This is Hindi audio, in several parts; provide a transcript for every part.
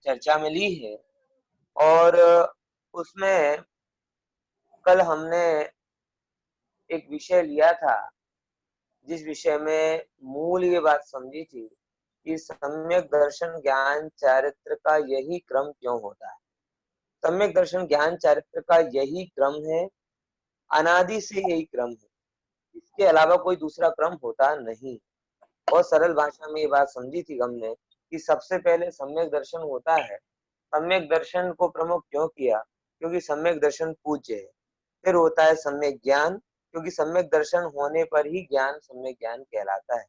चर्चा में ली है। और उसमें कल हमने एक विषय लिया था, जिस विषय में मूल ये बात समझी थी कि सम्यक दर्शन ज्ञान चारित्र का यही क्रम क्यों होता है। सम्यक दर्शन ज्ञान चारित्र का यही क्रम है, अनादि से यही क्रम है, इसके अलावा कोई दूसरा क्रम होता नहीं। बहुत सरल भाषा में ये बात समझी थी हमने कि सबसे पहले सम्यक दर्शन होता है। सम्यक दर्शन को प्रमुख क्यों किया? क्योंकि सम्यक दर्शन पूज्य है। फिर होता है सम्यक ज्ञान, क्योंकि सम्यक दर्शन होने पर ही ज्ञान सम्यक ज्ञान कहलाता है।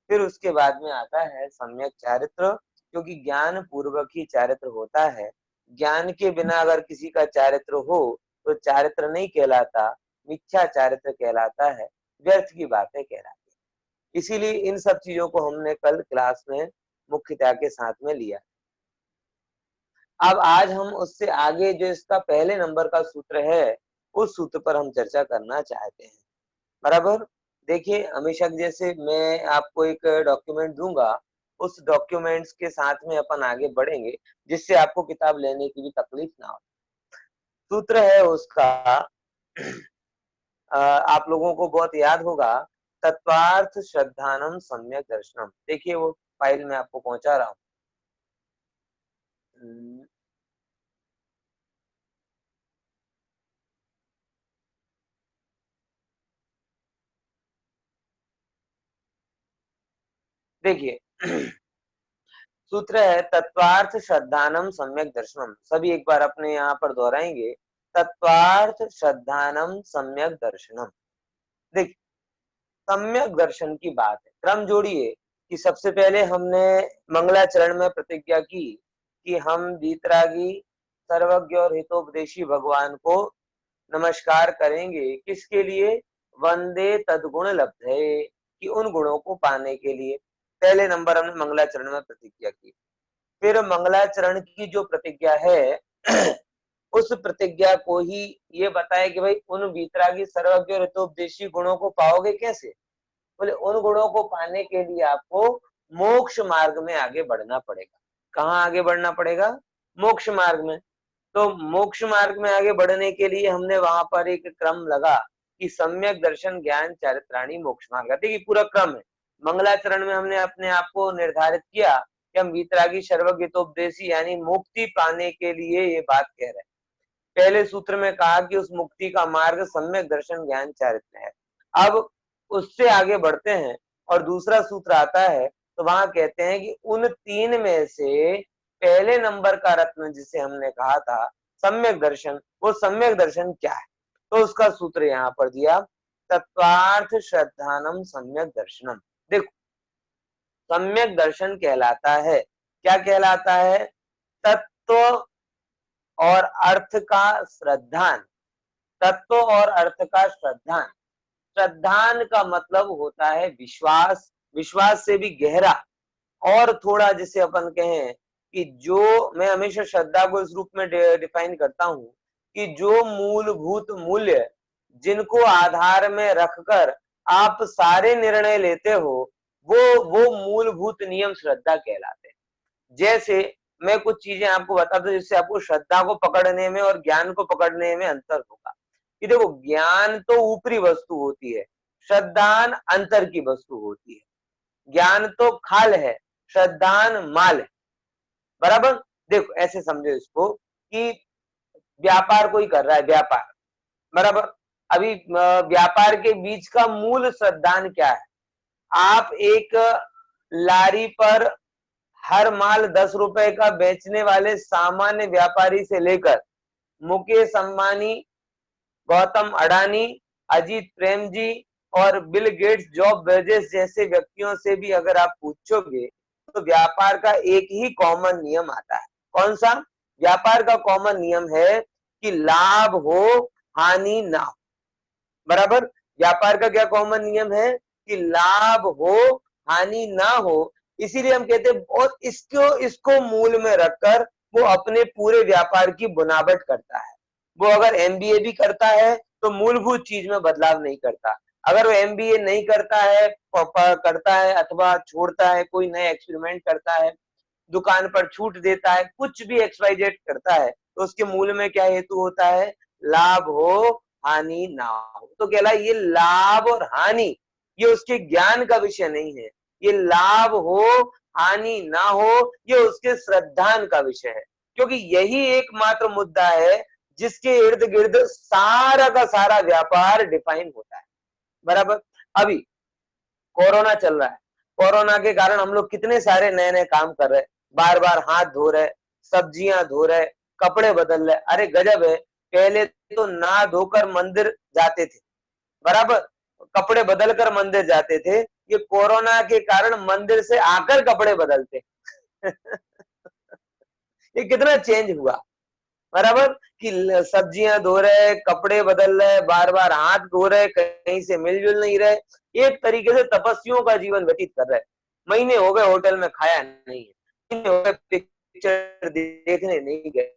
फिर उसके बाद में आता है सम्यक चारित्र, क्योंकि ज्ञान पूर्वक ही चारित्र होता है। ज्ञान के बिना अगर किसी का चारित्र हो तो चारित्र नहीं कहलाता, मिथ्या चारित्र कहलाता है, व्यर्थ की बातें कहलाती है। इसीलिए इन सब चीजों को हमने कल क्लास में मुख्यता के साथ में लिया। अब आज हम उससे आगे जो इसका पहले नंबर का सूत्र है, उस सूत्र पर हम चर्चा करना चाहते हैं। बराबर। देखिए, हमेशा जैसे मैं आपको एक डॉक्यूमेंट दूंगा, उस डॉक्यूमेंट्स के साथ में अपन आगे बढ़ेंगे, जिससे आपको किताब लेने की भी तकलीफ ना हो। सूत्र है उसका, आप लोगों को बहुत याद होगा, तत्वार्थ श्रद्धानम सम्यक दर्शनम। देखिए वो फाइल में आपको पहुंचा रहा हूं। देखिए सूत्र है तत्वार्थ श्रद्धानम सम्यक दर्शनम। सभी एक बार अपने यहाँ पर दोहराएंगे, तत्वार्थ श्रद्धानम सम्यक दर्शनम। देखिए, सम्यक दर्शन की बात है, क्रम जोड़िए कि सबसे पहले हमने मंगलाचरण में प्रतिज्ञा की कि हम वीतरागी सर्वज्ञ और हितोपदेशी भगवान को नमस्कार करेंगे। किसके लिए? वंदे तद्गुण लब्धे, कि उन गुणों को पाने के लिए। पहले नंबर हमने मंगलाचरण में प्रतिज्ञा की। फिर मंगलाचरण की जो प्रतिज्ञा है उस प्रतिज्ञा को ही ये बताया कि भाई उन वीतरागी सर्वज्ञ और हितोपदेशी गुणों को पाओगे कैसे? बोले उन गुणों को पाने के लिए आपको मोक्ष मार्ग में आगे बढ़ना पड़ेगा। कहाँ आगे बढ़ना पड़ेगा? मोक्ष मार्ग में। तो मोक्ष मार्ग में आगे बढ़ने के लिए हमने वहां पर एक क्रम लगा कि सम्यक दर्शन ज्ञान चारित्राणी मोक्ष मार्ग। देखिए पूरा क्रम है। मंगलाचरण में हमने अपने आप को निर्धारित किया कि हम वीतरागी सर्वज्ञ हितोपदेशी यानी मुक्ति पाने के लिए ये बात कह रहे हैं। पहले सूत्र में कहा कि उस मुक्ति का मार्ग सम्यक दर्शन ज्ञान चारित्र है। अब उससे आगे बढ़ते हैं और दूसरा सूत्र आता है, तो वहां कहते हैं कि उन तीन में से पहले नंबर का रत्न जिसे हमने कहा था सम्यक दर्शन, वो सम्यक दर्शन क्या है? तो उसका सूत्र यहाँ पर दिया, तत्वार्थ श्रद्धानम सम्यक दर्शनम। देखो, सम्यक दर्शन कहलाता है, क्या कहलाता है? तत्व और अर्थ का श्रद्धान। तत्व और अर्थ का श्रद्धान। श्रद्धान का मतलब होता है विश्वास, विश्वास से भी गहरा और थोड़ा, जिसे अपन कहें कि जो, मैं हमेशा श्रद्धा को इस रूप में डिफाइन करता हूं कि जो मूलभूत मूल्य जिनको आधार में रखकर आप सारे निर्णय लेते हो, वो मूलभूत नियम श्रद्धा कहलाते हैं। जैसे मैं कुछ चीजें आपको बताता हूं जिससे आपको श्रद्धा को पकड़ने में और ज्ञान को पकड़ने में अंतर होगा। कि देखो, ज्ञान तो ऊपरी वस्तु होती है, श्रद्धान अंतर की वस्तु होती है। ज्ञान तो खाल है, श्रद्धान माल है। बराबर। देखो ऐसे समझो इसको कि व्यापार कोई कर रहा है, व्यापार, बराबर। अभी व्यापार के बीच का मूल श्रद्धान क्या है? आप एक लारी पर हर माल 10 रुपए का बेचने वाले सामान्य व्यापारी से लेकर मुकेश अंबानी, गौतम अडानी, अजीत प्रेम जी और बिल गेट्स, जॉब बेजोस जैसे व्यक्तियों से भी अगर आप पूछोगे तो व्यापार का एक ही कॉमन नियम आता है। कौन सा? व्यापार का कॉमन नियम है कि लाभ हो हानि ना हो। बराबर। व्यापार का क्या कॉमन नियम है? कि लाभ हो हानि ना हो। इसीलिए हम कहते हैं, और इसको मूल में रखकर वो अपने पूरे व्यापार की बुनावट करता है। वो अगर एमबीए भी करता है तो मूलभूत चीज में बदलाव नहीं करता। अगर वो एमबीए नहीं करता है, अथवा छोड़ता है, कोई नया एक्सपेरिमेंट करता है, दुकान पर छूट देता है, कुछ भी XYZ करता है, तो उसके मूल में क्या हेतु होता है? लाभ हो हानि ना हो। तो कहला ये लाभ और हानि ये उसके ज्ञान का विषय नहीं है, ये लाभ हो हानि ना हो ये उसके श्रद्धान का विषय है, क्योंकि यही एकमात्र मुद्दा है जिसके इर्द गिर्द सारा का सारा व्यापार डिफाइन होता है। बराबर। अभी कोरोना चल रहा है, कोरोना के कारण हम लोग कितने सारे नए नए काम कर रहे हैं, बार बार हाथ धो रहे, सब्जियां धो रहे, कपड़े बदल रहे। अरे गजब है, पहले तो ना धोकर मंदिर जाते थे, बराबर, कपड़े बदलकर मंदिर जाते थे, ये कोरोना के कारण मंदिर से आकर कपड़े बदलते ये कितना चेंज हुआ, बराबर, कि सब्जियां धो रहे, कपड़े बदल रहे, बार बार हाथ धो रहे, कहीं से मिलजुल नहीं रहे, एक तरीके से तपस्वियों का जीवन व्यतीत कर रहे। महीने हो गए होटल में खाया नहीं है, महीने हो गए पिक्चर देखने नहीं गए,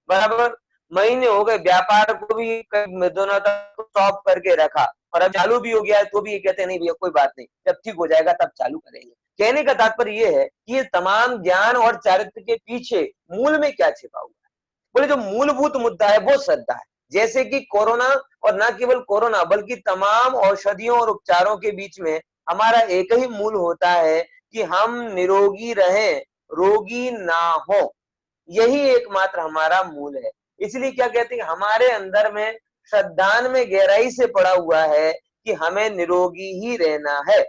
बराबर, महीने हो गए व्यापार को भी दोनों तक स्टॉप करके रखा, और अब चालू भी हो गया है तो भी ये कहते हैं नहीं भैया कोई बात नहीं, जब ठीक हो जाएगा तब चालू करेंगे। कहने का तात्पर्य ये है कि ये तमाम ज्ञान और चारित्र के पीछे मूल में क्या छिपा हुआ है? बोले जो मूलभूत मुद्दा है वो श्रद्धा है। जैसे कि कोरोना, और ना केवल कोरोना बल्कि तमाम औषधियों और उपचारों के बीच में हमारा एक ही मूल होता है कि हम निरोगी रहें, रोगी ना हो, यही एकमात्र हमारा मूल है। इसलिए क्या कहते हैं, हमारे अंदर में श्रद्धान में गहराई से पड़ा हुआ है कि हमें निरोगी ही रहना है,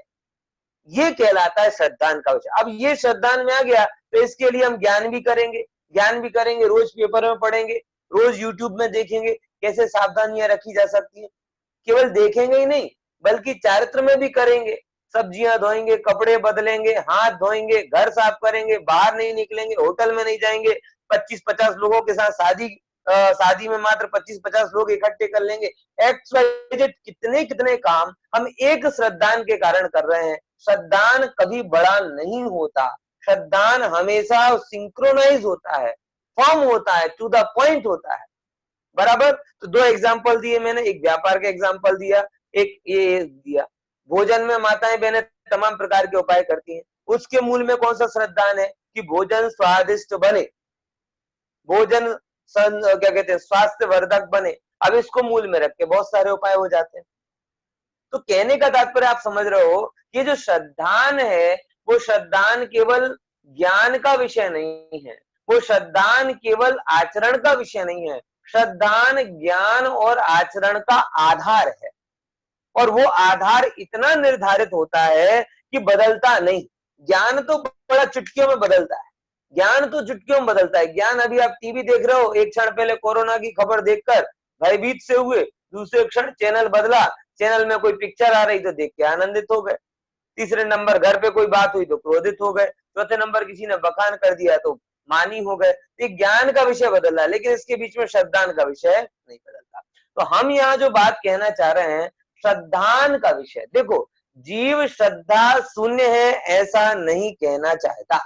ये कहलाता है श्रद्धान का विषय। अब ये श्रद्धान में आ गया तो इसके लिए हम ज्ञान भी करेंगे, रोज पेपर में पढ़ेंगे, रोज यूट्यूब में देखेंगे कैसे सावधानियां रखी जा सकती है। केवल देखेंगे ही नहीं बल्कि चारित्र में भी करेंगे, सब्जियां धोएंगे, कपड़े बदलेंगे, हाथ धोएंगे, घर साफ करेंगे, बाहर नहीं निकलेंगे, होटल में नहीं जाएंगे, 25-50 लोगों के साथ शादी में मात्र 25-50 लोग इकट्ठे कर लेंगे, XYZ कितने कितने काम हम एक श्रद्धान के कारण कर रहे हैं। श्रद्धान कभी बड़ा नहीं होता, श्रद्धान हमेशा सिंक्रोनाइज होता है, फॉर्म होता है, टू द पॉइंट होता है, बराबर। तो दो एग्जाम्पल दिए मैंने, एक व्यापार का एग्जाम्पल दिया, एक ये दिया। भोजन में माताएं बहनें तमाम प्रकार के उपाय करती हैं, उसके मूल में कौन सा श्रद्धान है कि भोजन स्वादिष्ट बने, भोजन क्या कहते हैं स्वास्थ्य वर्धक बने। अब इसको मूल में रख के बहुत सारे उपाय हो जाते हैं। तो कहने का तात्पर्य आप समझ रहे हो कि जो श्रद्धान है वो श्रद्धान केवल ज्ञान का विषय नहीं है, वो श्रद्धान केवल आचरण का विषय नहीं है, श्रद्धान ज्ञान और आचरण का आधार है, और वो आधार इतना निर्धारित होता है कि बदलता नहीं। ज्ञान तो बड़ा चुटकियों में बदलता है, ज्ञान तो चुटकियों में बदलता है। ज्ञान अभी आप टीवी देख रहे हो, एक क्षण पहले कोरोना की खबर देखकर भयभीत से हुए, दूसरे क्षण चैनल बदला, चैनल में कोई पिक्चर आ रही तो देख के आनंदित हो गए, तीसरे नंबर घर पे कोई बात हुई तो क्रोधित हो गए, चौथे नंबर किसी ने बखान कर दिया तो मानी हो गए। तो ज्ञान का विषय बदल रहा है, लेकिन इसके बीच में श्रद्धान का विषय नहीं बदलता। तो हम यहाँ जो बात कहना चाह रहे हैं श्रद्धान का विषय, देखो जीव श्रद्धा शून्य है ऐसा नहीं कहना चाहता,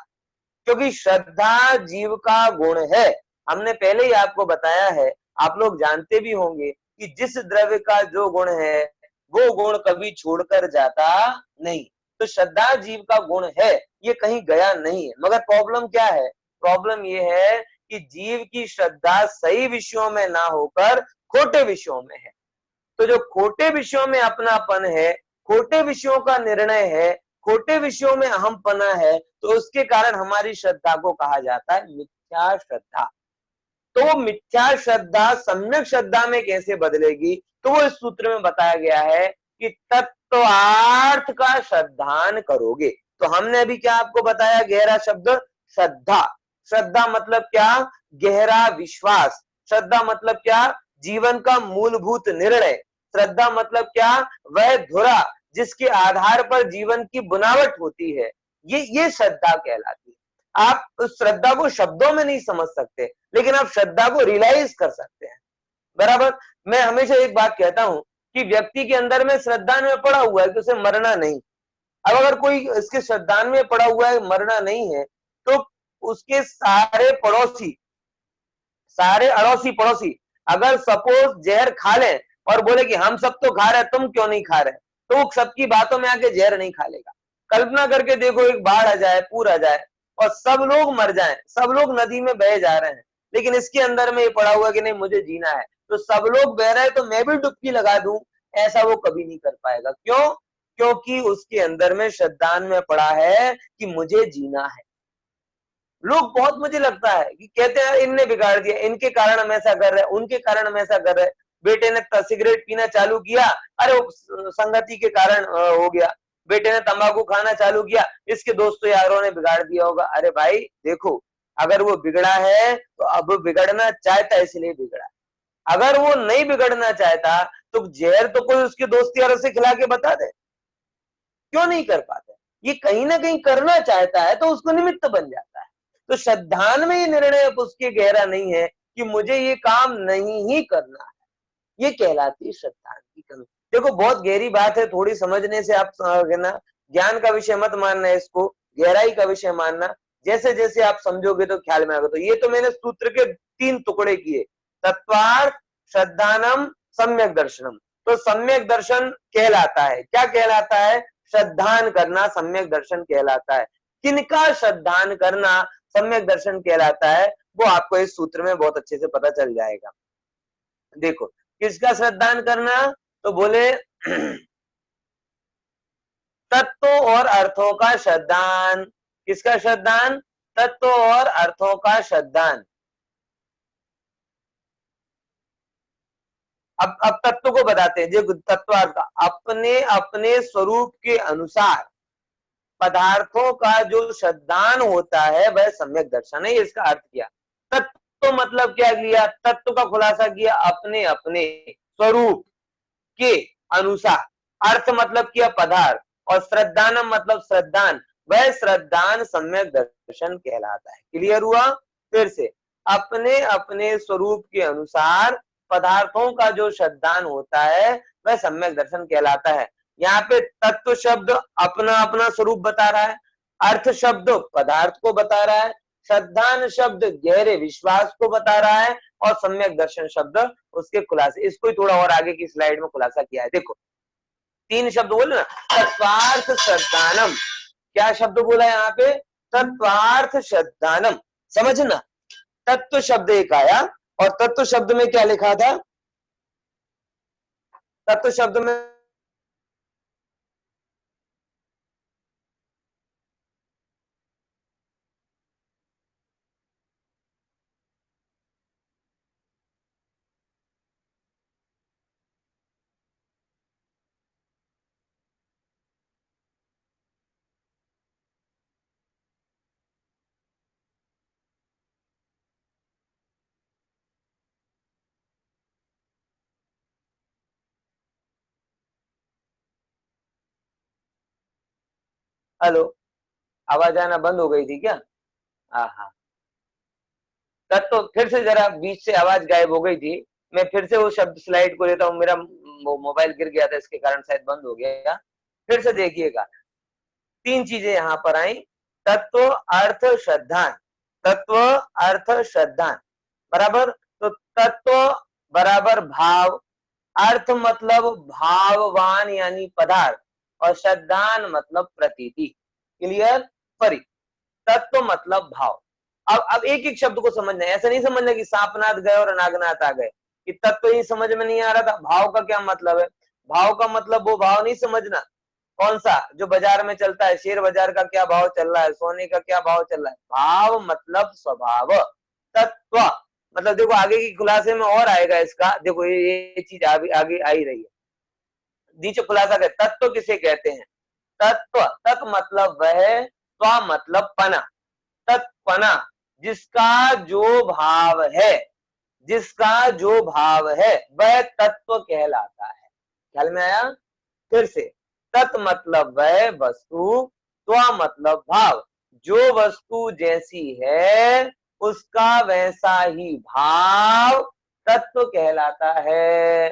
क्योंकि श्रद्धा जीव का गुण है। हमने पहले ही आपको बताया है, आप लोग जानते भी होंगे कि जिस द्रव्य का जो गुण है वो गुण कभी छोड़कर जाता नहीं। तो श्रद्धा जीव का गुण है, ये कहीं गया नहीं है। मगर प्रॉब्लम क्या है, प्रॉब्लम ये है कि जीव की श्रद्धा सही विषयों में ना होकर खोटे विषयों में है। तो जो खोटे विषयों में अपनापन है, खोटे विषयों का निर्णय है, खोटे विषयों में अहमपना है, तो उसके कारण हमारी श्रद्धा को कहा जाता है मिथ्या श्रद्धा। तो वो मिथ्या श्रद्धा सम्यक श्रद्धा में कैसे बदलेगी, तो वो इस सूत्र में बताया गया है कि तत्वार्थ का श्रद्धान करोगे। तो हमने अभी क्या आपको बताया, गहरा शब्द श्रद्धा। श्रद्धा मतलब क्या, गहरा विश्वास। श्रद्धा मतलब क्या, जीवन का मूलभूत निर्णय। श्रद्धा मतलब क्या, वह धुरा जिसके आधार पर जीवन की बुनावट होती है, ये श्रद्धा कहलाती है। आप उस श्रद्धा को शब्दों में नहीं समझ सकते, लेकिन आप श्रद्धा को रियलाइज कर सकते हैं, बराबर। मैं हमेशा एक बात कहता हूं कि व्यक्ति के अंदर में श्रद्धान में पड़ा हुआ है कि उसे मरना नहीं। अब अगर कोई इसके श्रद्धान में पड़ा हुआ है मरना नहीं है, तो उसके सारे पड़ोसी, सारे अड़ोसी पड़ोसी अगर सपोज जहर खा लें और बोले कि हम सब तो खा रहे हैं तुम क्यों नहीं खा रहे, तो वो सबकी बातों में आके जहर नहीं खा लेगा। कल्पना करके देखो एक बाढ़ आ जाए, पूर आ जाए और सब लोग मर जाएं, सब लोग नदी में बह जा रहे हैं, लेकिन इसके अंदर में ये पड़ा हुआ कि नहीं मुझे जीना है, तो सब लोग बह रहे हैं तो मैं भी डुबकी लगा दूं, ऐसा वो कभी नहीं कर पाएगा। क्यों? क्योंकि उसके अंदर में श्रद्धान में पड़ा है कि मुझे जीना है। लोग बहुत मुझे लगता है कि कहते हैं इनने बिगाड़ दिया, इनके कारण हम ऐसा कर रहे हैं, उनके कारण हम ऐसा कर रहे हैं। बेटे ने सिगरेट पीना चालू किया, अरे वो संगति के कारण हो गया। बेटे ने तंबाकू खाना चालू किया, इसके दोस्तों यारों ने बिगाड़ दिया होगा। अरे भाई देखो, अगर वो बिगड़ा है तो अब बिगड़ना चाहता है इसलिए बिगड़ा। अगर वो नहीं बिगड़ना चाहता तो जहर तो कोई उसके दोस्त यारों से खिला के बता दे, क्यों नहीं कर पाते? ये कहीं ना कहीं करना चाहता है तो उसको निमित्त बन जाता है। तो श्रद्धान में ये निर्णय उसके गहरा नहीं है कि मुझे ये काम नहीं ही करना है, ये कहलाती है श्रद्धान की कमी। देखो बहुत गहरी बात है, थोड़ी समझने से आप ना, ज्ञान का विषय मत मानना है इसको, गहराई का विषय मानना। जैसे जैसे आप समझोगे तो ख्याल में आएगा। तो ये तो मैंने सूत्र के 3 टुकड़े किए, तत्वार्थ, श्रद्धानम, सम्यक दर्शनम। तो सम्यक दर्शन कहलाता है, क्या कहलाता है? श्रद्धान करना सम्यक दर्शन कहलाता है। किनका श्रद्धान करना सम्यक दर्शन कहलाता है, वो आपको इस सूत्र में बहुत अच्छे से पता चल जाएगा। देखो किसका श्रद्धान करना, तो बोले तत्व और अर्थों का श्रद्धान। किसका श्रद्धान? तत्व और अर्थों का श्रद्धान। अब तत्व को बताते हैं, जो तत्वार्थ का अपने अपने स्वरूप के अनुसार पदार्थों का जो श्रद्धान होता है वह सम्यक दर्शन है। इसका अर्थ किया। तत्व मतलब क्या किया? तत्व का खुलासा किया, अपने अपने स्वरूप के अनुसार। अर्थ मतलब किया पदार्थ, और श्रद्धानम मतलब श्रद्धान, वह श्रद्धान सम्यक दर्शन कहलाता है। क्लियर हुआ? फिर से, अपने अपने स्वरूप के अनुसार पदार्थों का जो श्रद्धान होता है वह सम्यक दर्शन कहलाता है। यहाँ पे तत्व शब्द अपना अपना स्वरूप बता रहा है, अर्थ शब्द पदार्थ को बता रहा है, श्रद्धान शब्द गहरे विश्वास को बता रहा है, और सम्यक दर्शन शब्द उसके खुलासे। इसको ही थोड़ा और आगे की स्लाइड में खुलासा किया है। देखो 3 शब्द बोले ना, तत्वार्थ श्रद्धानम। क्या शब्द बोला यहाँ पे? तत्वार्थ श्रद्धानम। समझना, तत्व शब्द एक आया, और तत्व शब्द में क्या लिखा था? तत्व शब्द में हेलो, आवाज आना बंद हो गई थी क्या? हाँ हाँ। तत्व, फिर से जरा बीच से आवाज गायब हो गई थी। मैं फिर से वो शब्द स्लाइड को लेता हूँ, मेरा मोबाइल गिर गया था, इसके कारण शायद बंद हो गया। फिर से देखिएगा, 3 चीजें यहां पर आई, तत्व अर्थ श्रद्धान। तत्व अर्थ श्रद्धान बराबर, तो तत्व बराबर भाव, अर्थ मतलब भाववान यानी पदार्थ, और श्रद्धान मतलब प्रतीति। क्लियर? फरी, तत्व मतलब भाव। अब एक एक शब्द को समझना है, ऐसा नहीं समझना कि सांपनाथ गए और नागनाथ आ गए, कि तत्व ही समझ में नहीं आ रहा था, भाव का क्या मतलब है। भाव का मतलब वो भाव नहीं समझना, कौन सा जो बाजार में चलता है, शेयर बाजार का क्या भाव चल रहा है, सोने का क्या भाव चल रहा है। भाव मतलब स्वभाव, तत्व मतलब, देखो आगे की खुलासे में और आएगा इसका। देखो ये चीज आगे आगे आ ही रही है। नीचे खुलासा कर, तत्व किसे कहते हैं? तत्व, तत् मतलब वह, त्व मतलब पना, तत्पना, जिसका जो भाव है, जिसका जो भाव है वह तत्व कहलाता है। ख्याल में आया? फिर से, तत् मतलब वह वस्तु, त्व मतलब भाव, जो वस्तु जैसी है उसका वैसा ही भाव तत्व कहलाता है।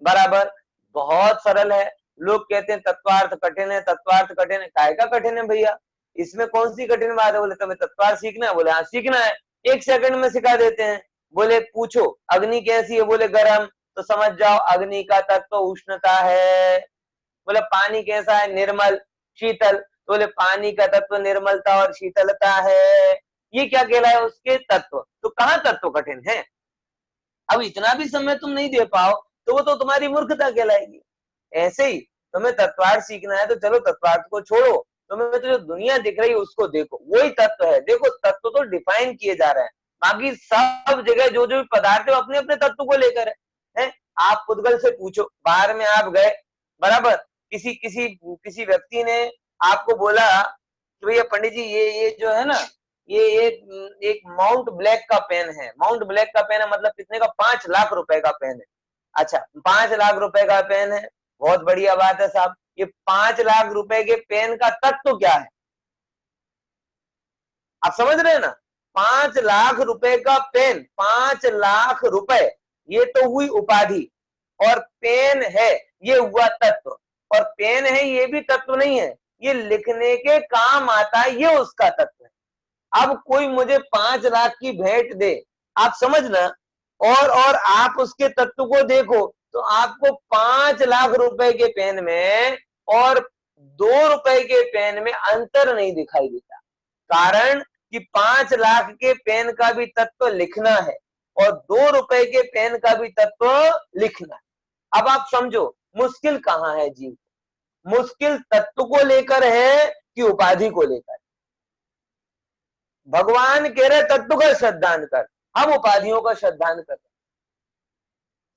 बराबर, बहुत सरल है। लोग कहते हैं तत्वार्थ कठिन है, तत्वार्थ कठिन है। काय का कठिन है भैया? इसमें कौन सी कठिन बात है? बोले तुम्हें तत्वार्थ सीखना है? बोले हाँ सीखना है, 1 सेकंड में सिखा देते हैं। बोले पूछो अग्नि कैसी है? बोले गर्म, तो समझ जाओ अग्नि का तत्व उष्णता है। बोले पानी कैसा है? निर्मल, शीतल, तो बोले पानी का तत्व निर्मलता और शीतलता है, ये क्या कहलाए उसके तत्व। तो कहाँ तत्व कठिन है? अब इतना भी समय तुम नहीं दे पाओ तो वो तो तुम्हारी मूर्खता कहलाएगी। ऐसे ही तुम्हें तत्वार्थ सीखना है तो चलो तत्वार्थ को छोड़ो, तुम्हें तो जो दुनिया दिख रही है उसको देखो, वही तत्व है। देखो तत्व तो डिफाइन किए जा रहे हैं, बाकी सब जगह जो जो पदार्थ है अपने अपने तत्व को लेकर है। आप पुद्गल से पूछो, बाहर में आप गए, बराबर, किसी किसी किसी व्यक्ति ने आपको बोला कि भैया पंडित जी ये जो है ना, ये एक माउंट ब्लैक का पेन है। माउंट ब्लैक का पेन है मतलब कितने का? 5 लाख रुपए का पेन है। अच्छा, 5 लाख रुपए का पेन है, बहुत बढ़िया बात है साहब। ये 5 लाख रुपए के पेन का तत्व क्या है? आप समझ रहे हैं ना? 5 लाख रुपए का पेन, 5 लाख रुपए, ये तो हुई उपाधि, और पेन है ये हुआ तत्व। और पेन है ये भी तत्व नहीं है, ये लिखने के काम आता है, ये उसका तत्व है। अब कोई मुझे 5 लाख की भेंट दे, आप समझना, और आप उसके तत्व को देखो तो आपको 5 लाख रुपए के पेन में और 2 रुपए के पेन में अंतर नहीं दिखाई देता। कारण कि 5 लाख के पेन का भी तत्व लिखना है और 2 रुपए के पेन का भी तत्व लिखना है। अब आप समझो मुश्किल कहां है जीव? मुश्किल तत्व को लेकर है कि उपाधि को लेकर? भगवान कह रहे तत्व का श्रद्धान कर, हम उपाधियों का श्रद्धान कर।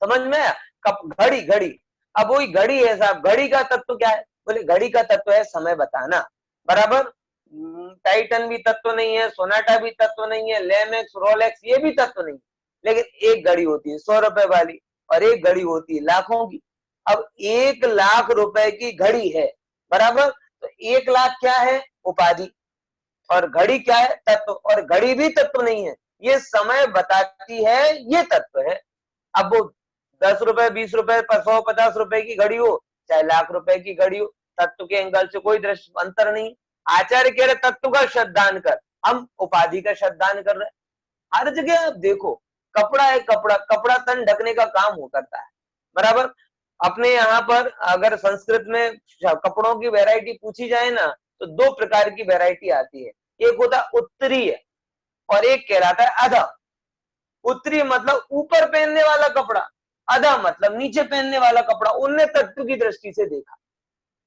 समझ में आया? घड़ी, घड़ी, अब वही घड़ी है साहब, घड़ी का तत्व क्या है? बोले घड़ी का तत्व है समय बताना, बराबर। टाइटन भी तत्व नहीं है, सोनाटा भी तत्व नहीं है, लेमेक्स, रोलेक्स ये भी तत्व नहीं है। लेकिन एक घड़ी होती है 100 रुपए वाली और एक घड़ी होती है लाखों की। अब 1 लाख रुपए की घड़ी है, बराबर, तो 1 लाख क्या है? उपाधि, और घड़ी क्या है? तत्व। और घड़ी भी तत्व नहीं है, ये समय बताती है, ये तत्व है। अब वो 10 रुपए, 20 रुपए, 100, 50 रुपए की घड़ी हो, चाहे लाख रुपए की घड़ी हो, तत्व के एंगल से कोई दृश्य अंतर नहीं। आचार्य कह रहे तत्व का श्रद्धान कर, हम उपाधि का श्रद्धान कर रहे हैं। हर जगह आप देखो, कपड़ा है, कपड़ा, कपड़ा तन ढकने का काम हो करता है, बराबर। अपने यहाँ पर अगर संस्कृत में कपड़ों की वैरायटी पूछी जाए ना, तो 2 प्रकार की वैरायटी आती है। एक होता है उत्तरीय और एक कहलाता है अधा। उत्तरीय मतलब ऊपर पहनने वाला कपड़ा, अधा मतलब नीचे पहनने वाला कपड़ा, उनने तत्व की दृष्टि से देखा,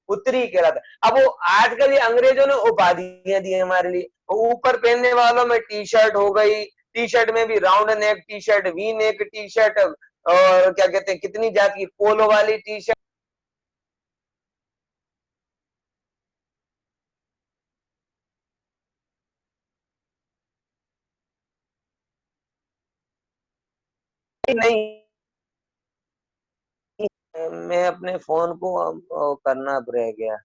उत्तरी कहलाता है। अब वो आजकल ये अंग्रेजों ने उपाधियां दी हमारे लिए, ऊपर पहनने वालों में टी शर्ट हो गई, टी शर्ट में भी round neck T shirt, V neck T shirt, और क्या कहते हैं कितनी जाति, पोलो वाली टी शर्ट, नहीं। मैं अपने फोन को करना रह गया,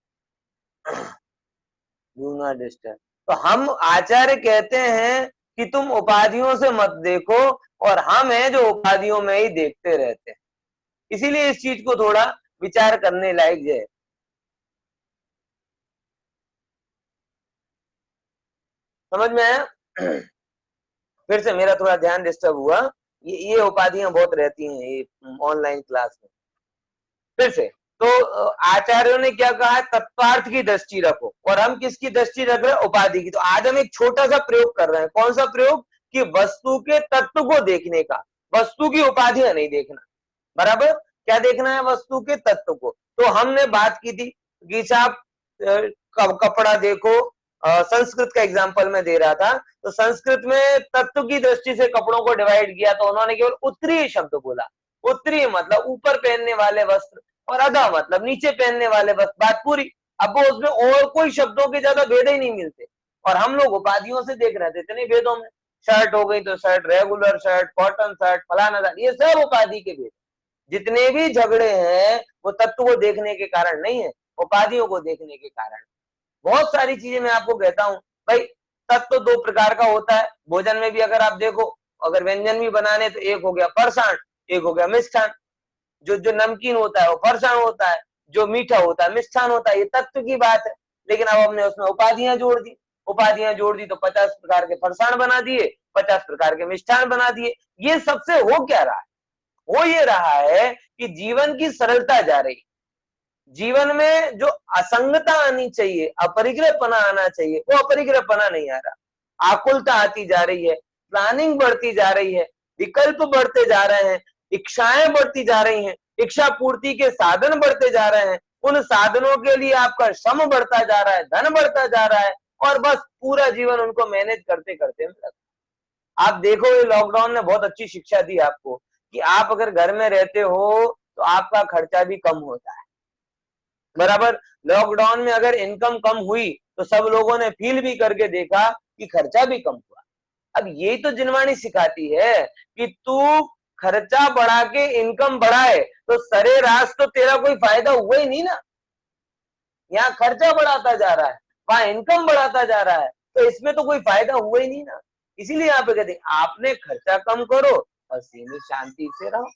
डू नॉट डिस्टर्ब। तो हम आचार्य कहते हैं कि तुम उपाधियों से मत देखो, और हम हैं जो उपाधियों में ही देखते रहते हैं। इसीलिए इस चीज को थोड़ा विचार करने लायक है। समझ में आया? फिर से मेरा थोड़ा ध्यान डिस्टर्ब हुआ, ये उपाधियां बहुत रहती हैं ये ऑनलाइन क्लास में। फिर से, तो आचार्यों ने क्या कहा है? तत्वार्थ की दृष्टि रखो, और हम किसकी दृष्टि रख रहे हैं? उपाधि की। तो आज हम एक छोटा सा प्रयोग कर रहे हैं। कौन सा प्रयोग? कि वस्तु के तत्व को देखने का, वस्तु की उपाधियां नहीं देखना, बराबर। क्या देखना है? वस्तु के तत्व को। तो हमने बात की थी कि साहब कपड़ा देखो, संस्कृत का एग्जाम्पल मैं दे रहा था, तो संस्कृत में तत्व की दृष्टि से कपड़ों को डिवाइड किया, तो उन्होंने केवल उत्तरीय शब्द बोला। उत्तरीय मतलब ऊपर पहनने वाले वस्त्र, और अधा मतलब नीचे पहनने वाले वस्त्र, बात पूरी। अब वो उसमें और कोई शब्दों के ज्यादा भेद ही नहीं मिलते, और हम लोग उपाधियों से देख रहे थे इतने भेदों में। शर्ट हो गई तो shirt, regular shirt, cotton shirt, फलाना शर्ट, ये सब उपाधि के भेद। जितने भी झगड़े हैं वो तत्व को देखने के कारण नहीं है, उपाधियों को देखने के कारण। बहुत सारी चीजें मैं आपको कहता हूं भाई। तत्व 2 प्रकार का होता है, भोजन में भी अगर आप देखो, अगर व्यंजन भी बनाने तो एक हो गया फरसाण, एक हो गया मिष्ठान। जो जो नमकीन होता है वो फरसाण होता है, जो मीठा होता है मिष्ठान होता है, ये तत्व की बात है। लेकिन अब हमने उसमें उपाधियां जोड़ दी, उपाधियां जोड़ दी तो 50 प्रकार के फरसाण बना दिए, 50 प्रकार के मिष्ठान बना दिए। ये सबसे हो क्या रहा है? हो ये रहा है कि जीवन की सरलता जा रही, जीवन में जो असंगता आनी चाहिए, अपरिग्रहपना आना चाहिए, वो अपरिग्रहपना नहीं आ रहा। आकुलता आती जा रही है, प्लानिंग बढ़ती जा रही है, विकल्प बढ़ते जा रहे हैं, इच्छाएं बढ़ती जा रही हैं, इच्छा पूर्ति के साधन बढ़ते जा रहे हैं, उन साधनों के लिए आपका श्रम बढ़ता जा रहा है, धन बढ़ता जा रहा है, और बस पूरा जीवन उनको मैनेज करते करते आप देखो, ये लॉकडाउन ने बहुत अच्छी शिक्षा दी आपको कि आप अगर घर में रहते हो तो आपका खर्चा भी कम होता है। बराबर, लॉकडाउन में अगर इनकम कम हुई तो सब लोगों ने फील भी करके देखा कि खर्चा भी कम हुआ। अब यही तो जिनवाणी सिखाती है कि तू खर्चा बढ़ा के इनकम बढ़ाए तो सरेरास तो तेरा कोई फायदा हुआ ही नहीं ना। यहाँ खर्चा बढ़ाता जा रहा है, वहां इनकम बढ़ाता जा रहा है, तो इसमें तो कोई फायदा हुआ ही नहीं ना। इसीलिए यहाँ पे कहते हैं आपने खर्चा कम करो और सीमित शांति से रहो।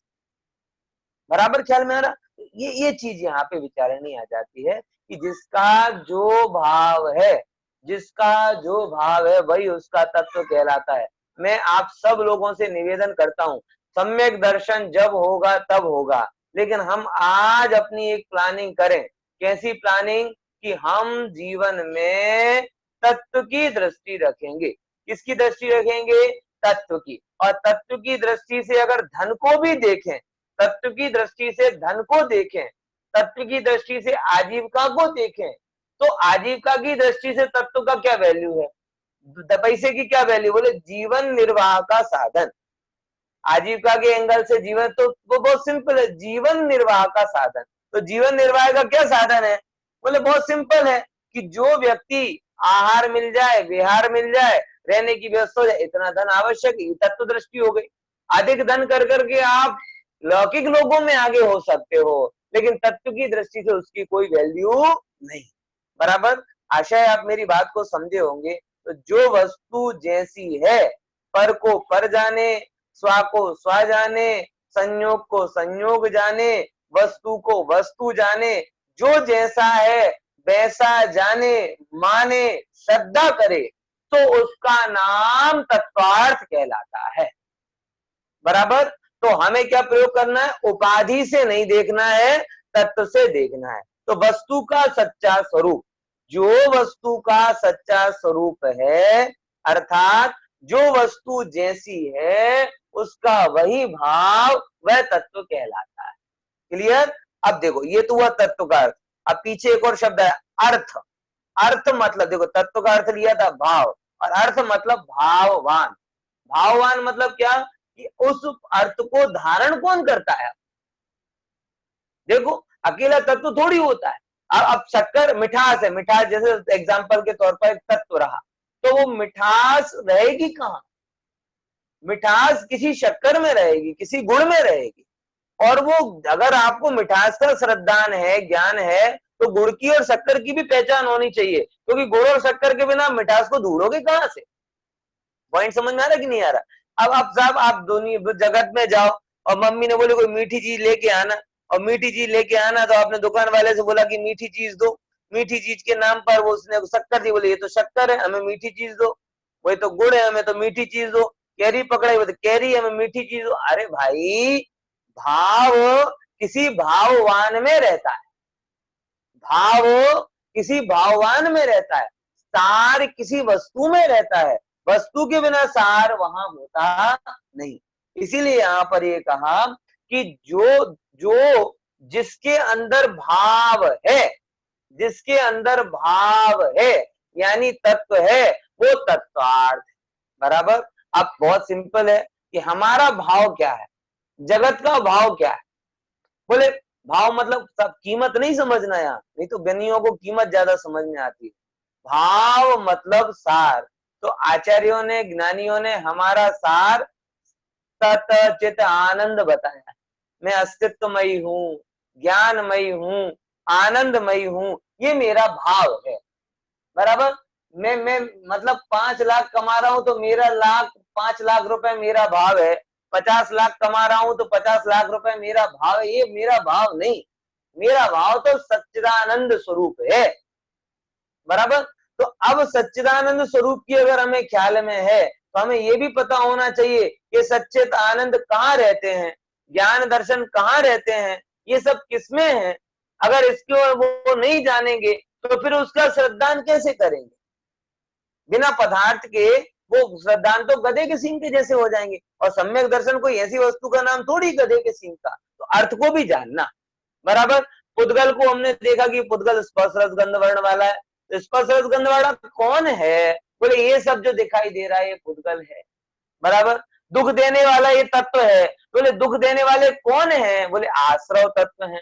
बराबर ख्याल में आ रहा? ये चीज यहाँ पे विचारणी आ जाती है कि जिसका जो भाव है, जिसका जो भाव है वही उसका तत्व कहलाता है। मैं आप सब लोगों से निवेदन करता हूँ, सम्यक दर्शन जब होगा तब होगा, लेकिन हम आज अपनी एक प्लानिंग करें। कैसी प्लानिंग? कि हम जीवन में तत्व की दृष्टि रखेंगे। किसकी दृष्टि रखेंगे? तत्व की। और तत्व की दृष्टि से अगर धन को भी देखें, तत्व की दृष्टि से धन को देखें, तत्व की दृष्टि से आजीविका को देखें, तो आजीविका की दृष्टि से तत्व का क्या वैल्यू है? पैसे की क्या वैल्यू? बोले जीवन निर्वाह का साधन। आजीविका के एंगल से जीवन तो वो बहुत सिंपल है, जीवन निर्वाह का साधन। तो जीवन निर्वाह का क्या साधन है? बोले बहुत सिंपल है कि जो व्यक्ति आहार मिल जाए, विहार मिल जाए, रहने की व्यवस्था हो जाए, इतना धन आवश्यक है। तत्व दृष्टि हो गई। अधिक धन कर करके आप लौकिक लोगों में आगे हो सकते हो, लेकिन तत्व की दृष्टि से उसकी कोई वैल्यू नहीं। बराबर, आशा है आप मेरी बात को समझे होंगे। तो जो वस्तु जैसी है, पर को पर जाने, स्वा को स्वा जाने, संयोग को संयोग जाने, वस्तु को वस्तु जाने, जो जैसा है वैसा जाने, माने, श्रद्धा करे, तो उसका नाम तत्वार्थ कहलाता है। बराबर, तो हमें क्या प्रयोग करना है? उपाधि से नहीं देखना है, तत्व से देखना है। तो वस्तु का सच्चा स्वरूप, जो वस्तु का सच्चा स्वरूप है, अर्थात जो वस्तु जैसी है उसका वही भाव, वह तत्व कहलाता है। क्लियर? अब देखो, ये तो हुआ तत्व का अर्थ। अब पीछे एक और शब्द है अर्थ। अर्थ मतलब देखो, तत्व का अर्थ लिया था भाव, और अर्थ मतलब भाववान। भाववान मतलब क्या? कि उस अर्थ को धारण कौन करता है? देखो, अकेला तत्व थोड़ी होता है। अब शक्कर मिठास है, मिठास जैसे एग्जांपल के तौर पर एक तत्व रहा, तो वो मिठास रहेगी कहां? मिठास किसी शक्कर में रहेगी, किसी गुण में रहेगी। और वो अगर आपको मिठास का श्रद्धान है, ज्ञान है, तो गुड़ की और शक्कर की भी पहचान होनी चाहिए, क्योंकि गुड़ और शक्कर के बिना मिठास को ढूंढोगे कहां से? पॉइंट समझ में आ रहा कि नहीं आ रहा? अब आप साहब, आप दुनिया जगत में जाओ और मम्मी ने बोली कोई मीठी चीज लेके आना, और मीठी चीज लेके आना, तो आपने दुकान वाले से बोला कि मीठी चीज दो। मीठी चीज के नाम पर वो उसने शक्कर दी, बोले ये तो शक्कर है, हमें मीठी चीज दो। वही तो गुड़ है, हमें तो मीठी चीज दो। कैरी पकड़ाई, वो तो कैरी, हमें मीठी चीज दो। अरे भाई, भाव किसी भाववान में रहता है, भाव किसी भाववान में रहता है, सार किसी वस्तु में रहता है। वस्तु के बिना सार वहां होता नहीं। इसीलिए यहां पर ये कहा कि जो जो जिसके अंदर भाव है, जिसके अंदर भाव है यानी तत्व है, वो तत्वार्थ। बराबर। अब बहुत सिंपल है कि हमारा भाव क्या है, जगत का भाव क्या है? बोले भाव मतलब सब कीमत नहीं समझना यार, नहीं तो गनियों को कीमत ज्यादा समझ में आती है। भाव मतलब सार। तो आचार्यों ने, ज्ञानियों ने हमारा सार सत चित आनंद बताया। मैं अस्तित्वमयी हूँ, ज्ञानमयी हूँ, आनंदमयी हूँ, ये मेरा भाव है। बराबर। मैं मतलब 5 लाख कमा रहा हूं तो मेरा 5 लाख रुपए मेरा भाव है। 50 लाख कमा रहा हूं तो 50 लाख रुपए मेरा भाव है, ये मेरा भाव नहीं। मेरा भाव तो सच्चिदानंद स्वरूप है। बराबर। तो अब सच्चिदानंद स्वरूप की अगर हमें ख्याल में है, तो हमें ये भी पता होना चाहिए कि सच्चित आनंद कहाँ रहते हैं, ज्ञान दर्शन कहाँ रहते हैं, ये सब किसमें है? अगर इसको वो नहीं जानेंगे तो फिर उसका श्रद्धान कैसे करेंगे? बिना पदार्थ के वो श्रद्धान तो गधे के सींग के जैसे हो जाएंगे। और सम्यक दर्शन कोई ऐसी वस्तु का नाम थोड़ी गधे के सींग का, तो अर्थ को भी जानना। बराबर। पुद्गल को हमने देखा कि पुद्गल स्पर्श रस गंध वर्ण वाला है, तो स्पर्श रस गंध वाला कौन है? बोले ये सब जो दिखाई दे रहा है ये पुद्गल है। बराबर। दुख देने वाला ये तत्व है, बोले दुख देने वाले कौन है? बोले आश्रव तत्व है।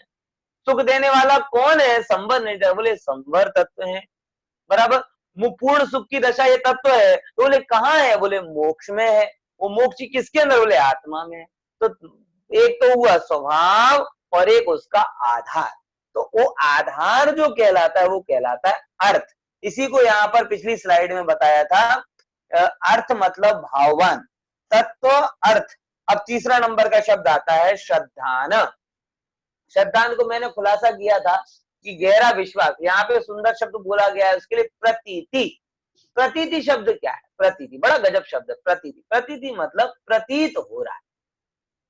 सुख देने वाला कौन है? संवर निर्जर, बोले संवर तत्व है। बराबर। पूर्ण सुख की दशा ये तत्व है, तो बोले कहाँ है? बोले मोक्ष में है। वो मोक्ष किसके अंदर? बोले आत्मा में है। तो एक तो हुआ स्वभाव और एक उसका आधार। तो वो आधार जो कहलाता है वो कहलाता है अर्थ। इसी को यहाँ पर पिछली स्लाइड में बताया था। अर्थ मतलब भाववान, तत्व, अर्थ। अब तीसरा नंबर का शब्द आता है श्रद्धान। श्रद्धान को मैंने खुलासा किया था कि गहरा विश्वास, यहाँ पे सुंदर शब्द बोला गया है उसके लिए प्रतीति। प्रतीति शब्द क्या है? प्रतीति बड़ा गजब शब्द है। प्रतीति, प्रतीति मतलब प्रतीत हो रहा है,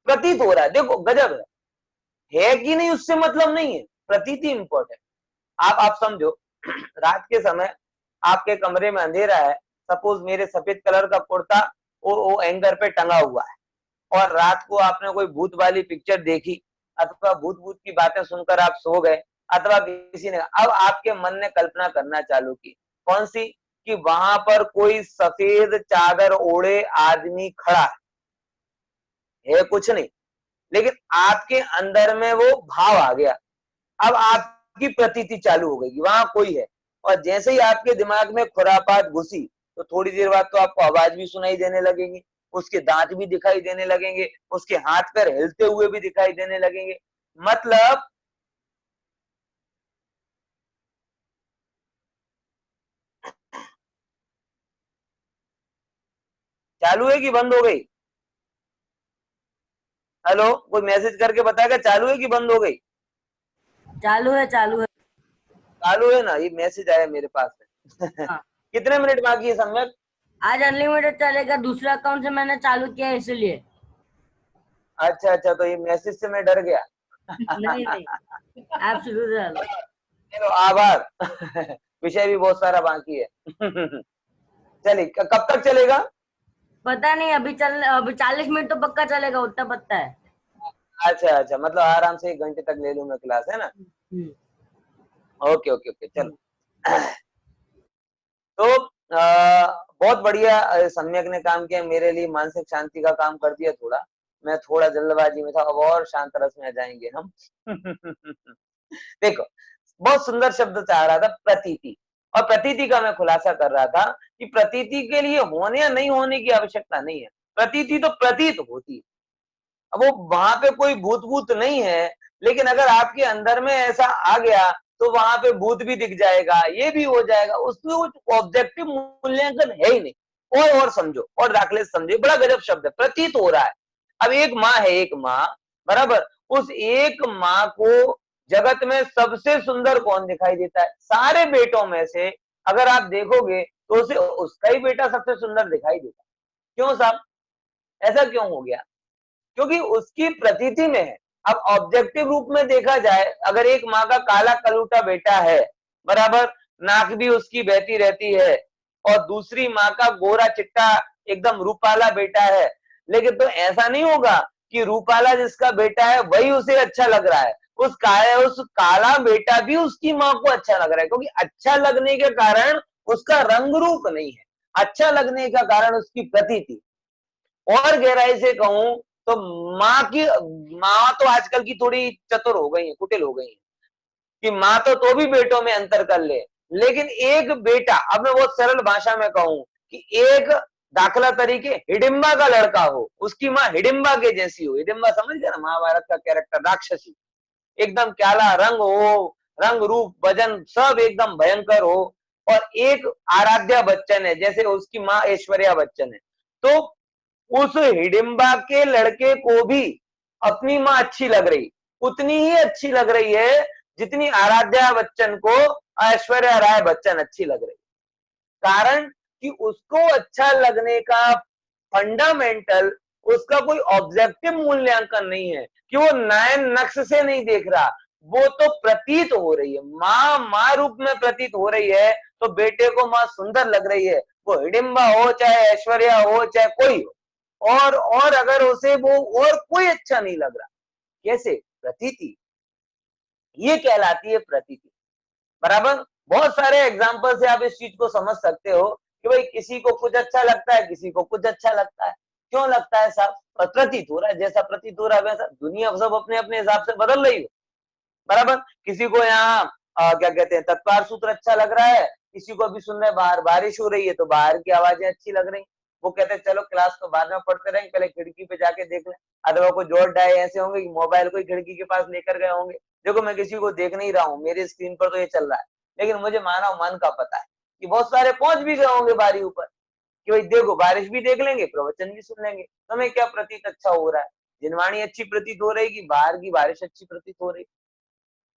प्रतीत हो रहा है। देखो गजब है कि नहीं उससे मतलब नहीं है, प्रतीति इंपॉर्टेंट। आप समझो, रात के समय आपके कमरे में अंधेरा है, सपोज मेरे सफेद कलर का कुर्ता वो एंकर पे टंगा हुआ है, और रात को आपने कोई भूत वाली पिक्चर देखी अथवा भूत भूत की बातें सुनकर आप सो गए, अथवा किसी ने, अब आपके मन ने कल्पना करना चालू की। कौन सी? कि वहां पर कोई सफेद चादर ओढ़े आदमी खड़ा है कुछ नहीं, लेकिन आपके अंदर में वो भाव आ गया। अब आपकी प्रतीति चालू हो गई कि वहां कोई है, और जैसे ही आपके दिमाग में खुरापात घुसी तो थोड़ी देर बाद तो आपको आवाज भी सुनाई देने लगेगी, उसके दांत भी दिखाई देने लगेंगे, उसके हाथ पैर हिलते हुए भी दिखाई देने लगेंगे। मतलब चालू है कि बंद हो गई? हेलो, कोई मैसेज करके बताएगा चालू है कि बंद हो गई? चालू है, चालू है। चालू है ना, ये मैसेज आया मेरे पास में। हाँ। कितने मिनट बाकी है सम्यक? आज अनलिमिटेड चलेगा, दूसरा अकाउंट से मैंने चालू किया है इसलिए। अच्छा अच्छा, तो ये मैसेज से मैं डर गया। नहीं नहीं, आप शुरू से डालो। चलो आभार। विषय भी बहुत सारा बाकी है। चलिए, कब तक चलेगा? पता नहीं, अभी 40 मिनट तो पक्का चलेगा, उतना पता है। अच्छा अच्छा, मतलब आराम से 1 घंटे तक ले लूं मैं क्लास, है ना? हम्म। ओके ओके ओके, चलो। तो बहुत बढ़िया, सम्यक ने काम किया, मेरे लिए मानसिक शांति का काम कर दिया थोड़ा। मैं थोड़ा जल्दबाजी में था, अब और शांत रस में आ जाएंगे हम। देखो, बहुत सुंदर शब्द चाह रहा था प्रतीति, और प्रतीति का मैं खुलासा कर रहा था कि प्रतीति के लिए होने या नहीं होने की आवश्यकता नहीं है। प्रतीति तो प्रतीत होती है। अब वो वहां पे कोई भूत भूत नहीं है, लेकिन अगर आपके अंदर में ऐसा आ गया तो वहां पे भूत भी दिख जाएगा, ये भी हो जाएगा, उसमें कुछ ऑब्जेक्टिव मूल्यांकन है ही नहीं। और समझो, और दाखिले समझे, बड़ा गजब शब्द है, प्रतीत हो रहा है। अब एक माँ है, एक माँ, बराबर। उस एक माँ को जगत में सबसे सुंदर कौन दिखाई देता है? सारे बेटों में से अगर आप देखोगे तो उसे उसका ही बेटा सबसे सुंदर दिखाई देता है। क्यों साहब, ऐसा क्यों हो गया? क्योंकि उसकी प्रतीति में है। अब ऑब्जेक्टिव रूप में देखा जाए, अगर एक माँ का काला कलूटा बेटा है, बराबर, नाक भी उसकी बहती रहती है, और दूसरी माँ का गोरा चिट्टा एकदम रूपाला बेटा है, लेकिन तो ऐसा नहीं होगा कि रूपाला जिसका बेटा है वही उसे अच्छा लग रहा है, उस काला बेटा भी उसकी माँ को अच्छा लग रहा है, क्योंकि अच्छा लगने के कारण उसका रंग रूप नहीं है, अच्छा लगने का कारण उसकी प्रतीति। और गहराई से कहूं तो माँ तो आजकल की थोड़ी चतुर हो गई है, कुटिल हो गई है, कि माँ तो भी बेटों में अंतर कर ले। लेकिन एक बेटा, अब मैं बहुत सरल भाषा में कहूं कि एक दाखला तरीके हिडिंबा का लड़का हो, उसकी माँ हिडिंबा के जैसी हो। हिडिंबा समझ गया ना, महाभारत का कैरेक्टर, राक्षसी, एकदम काला रंग हो, रंग रूप वजन सब एकदम भयंकर हो, और एक आराध्या बच्चन है, जैसे उसकी माँ ऐश्वर्या बच्चन है, तो उस हिडिंबा के लड़के को भी अपनी माँ अच्छी लग रही, उतनी ही अच्छी लग रही है जितनी आराध्या बच्चन को ऐश्वर्या राय बच्चन अच्छी लग रही। कारण कि उसको अच्छा लगने का फंडामेंटल, उसका कोई ऑब्जेक्टिव मूल्यांकन नहीं है, कि वो नयन नक्श से नहीं देख रहा, वो तो प्रतीत हो रही है, माँ माँ रूप में प्रतीत हो रही है, तो बेटे को माँ सुंदर लग रही है, वो हिडिंबा हो चाहे ऐश्वर्या हो चाहे कोई हो, और अगर उसे वो और कोई अच्छा नहीं लग रहा, कैसे? प्रतीति, ये कहलाती है प्रतीति। बराबर। बहुत सारे एग्जाम्पल से आप इस चीज को समझ सकते हो कि भाई किसी को कुछ अच्छा लगता है, किसी को कुछ अच्छा लगता है। क्यों लगता है साहब? प्रतीत हो रहा है, जैसा प्रतीत हो रहा है वैसा। दुनिया सब अपने अपने हिसाब से बदल रही है। बराबर। किसी को यहाँ क्या कहते हैं, तत्पर सूत्र अच्छा लग रहा है, किसी को भी सुन रहे बाहर बारिश हो रही है तो बाहर की आवाजें अच्छी लग रही, वो कहते हैं चलो क्लास तो बाद में पढ़ते रहेंगे, पहले खिड़की पे जाके देख लें। अथवा कोई जोर डाय ऐसे होंगे कि मोबाइल को खिड़की के पास लेकर गए होंगे, देखो मैं किसी को देख नहीं रहा हूँ, मेरे स्क्रीन पर तो ये चल रहा है, लेकिन मुझे मानव मन का पता है कि बहुत सारे पहुंच भी गए होंगे बारी ऊपर, कि भाई देखो बारिश भी देख लेंगे, प्रवचन भी सुन लेंगे, तो हमें क्या प्रतीत अच्छा हो रहा है? जिनवाणी अच्छी प्रतीत हो रही कि बाहर की बारिश अच्छी प्रतीत हो रही?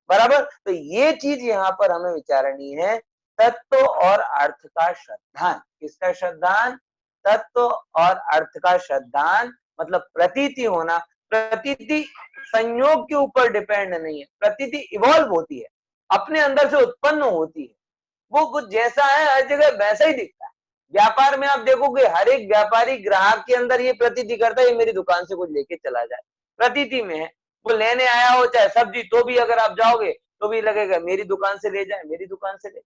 बराबर। तो ये चीज यहाँ पर हमें विचारणी है। तत्व और अर्थ का श्रद्धान। किसका श्रद्धान? तत्व और अर्थ का श्रद्धान, मतलब प्रतीति होना। प्रतीति संयोग के ऊपर डिपेंड नहीं है, प्रतीति इवॉल्व होती है, अपने अंदर से उत्पन्न होती है। वो कुछ जैसा है हर जगह वैसा ही दिखता है। व्यापार में आप देखोगे हर एक व्यापारी ग्राहक के अंदर ये प्रतीति करता है ये मेरी दुकान से कुछ लेके चला जाए, प्रतीति में है। वो लेने आया हो चाहे सब्जी, तो भी अगर आप जाओगे तो भी लगेगा मेरी दुकान से ले जाए, मेरी दुकान से ले जाए।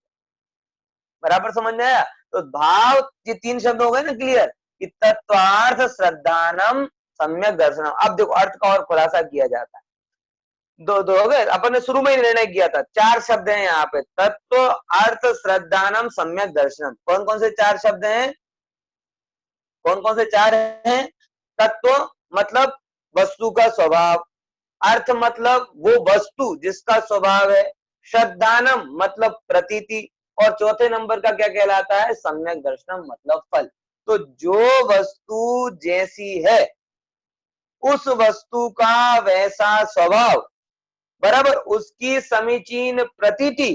बराबर समझ में आया? तो भाव, ये तीन शब्द हो गए ना क्लियर, कि तत्वार्थ श्रद्धानम सम्यक दर्शनम। अब देखो अर्थ का और खुलासा किया जाता है। दो दो हो गए, अपन ने शुरू में ही निर्णय किया था, चार शब्द हैं यहाँ पे, तत्व अर्थ श्रद्धानम सम्यक दर्शनम। कौन कौन से चार शब्द हैं? कौन कौन से चार हैं? तत्व मतलब वस्तु का स्वभाव, अर्थ मतलब वो वस्तु जिसका स्वभाव है, श्रद्धानम मतलब प्रतीति, और चौथे नंबर का क्या कहलाता है? सम्यक दर्शनम मतलब फल। तो जो वस्तु जैसी है उस वस्तु का वैसा स्वभाव, बराबर, उसकी समीचीन प्रतीति